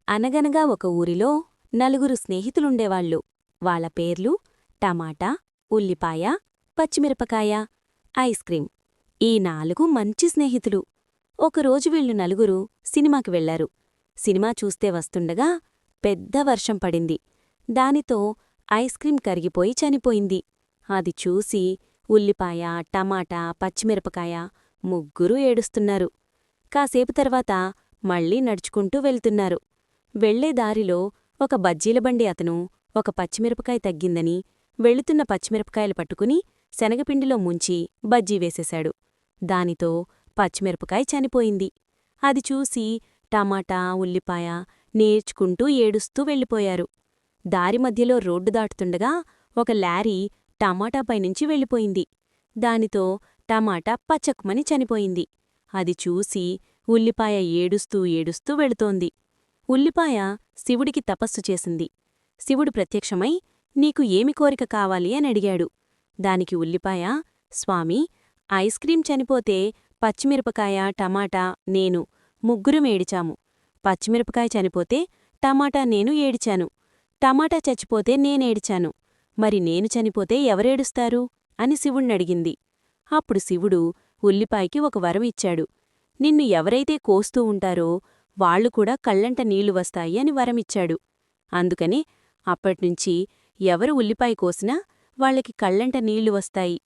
అనగనగా ఒక ఊరిలో నలుగురు స్నేహితులుండేవాళ్ళు. వాళ్ళ పేర్లు టమాటా, ఉల్లిపాయ, పచ్చిమిరపకాయ, ఐస్ క్రీం. ఈ 4 మంచి స్నేహితులు. ఒకరోజు వీళ్ళు నలుగురు సినిమాకి వెళ్లారు. సినిమా చూస్తే వస్తుండగా పెద్ద వర్షం పడింది. దానితో ఐస్ క్రీం కరిగిపోయి చనిపోయింది. అది చూసి ఉల్లిపాయ, టమాటా, పచ్చిమిరపకాయ ముగ్గురూ ఏడుస్తున్నారు. కాసేపు తర్వాత మళ్ళీ నడుచుకుంటూ వెళ్తున్నారు. వెళ్లే దారిలో ఒక బజ్జీలబండి అతను ఒక పచ్చిమిరపకాయ తగ్గిందని వెళుతున్న పచ్చిమిరపకాయలు పట్టుకుని శనగపిండిలో ముంచి బజ్జీ వేసేశాడు. దానితో పచ్చిమిరపకాయ చనిపోయింది. అది చూసి టమాటా, ఉల్లిపాయ నేర్చుకుంటూ ఏడుస్తూ వెళ్ళిపోయారు. దారి మధ్యలో రోడ్డు దాటుతుండగా ఒక లారీ టమాటాపైనుంచి వెళ్ళిపోయింది. దానితో టమాటా పచక్మని చనిపోయింది. అది చూసి ఉల్లిపాయ ఏడుస్తూ ఏడుస్తూ వెళుతోంది. ఉల్లిపాయ శివుడికి తపస్సు చేసింది. శివుడు ప్రత్యక్షమై నీకు ఏమి కోరిక కావాలి అని అడిగాడు. దానికి ఉల్లిపాయ, స్వామీ, ఐస్ క్రీం చనిపోతే పచ్చిమిరపకాయ, టమాటా, నేను ముగ్గురం ఏడిచాము. పచ్చిమిరపకాయ చనిపోతే టమాటా నేను ఏడిచాను. టమాటా చచ్చిపోతే నేనేడిచాను. మరి నేను చనిపోతే ఎవరేడుస్తారు అని శివుణ్ణడిగింది. అప్పుడు శివుడు ఉల్లిపాయకి ఒక వరం ఇచ్చాడు. నిన్ను ఎవరైతే కోస్తూ ఉంటారో వాళ్లు కూడా కళ్లంట నీళ్లు వస్తాయి అని వరమిచ్చాడు. అందుకని అప్పట్నుంచి ఎవరు ఉల్లిపాయ కోసినా వాళ్లకి కళ్లంట నీళ్లు వస్తాయి.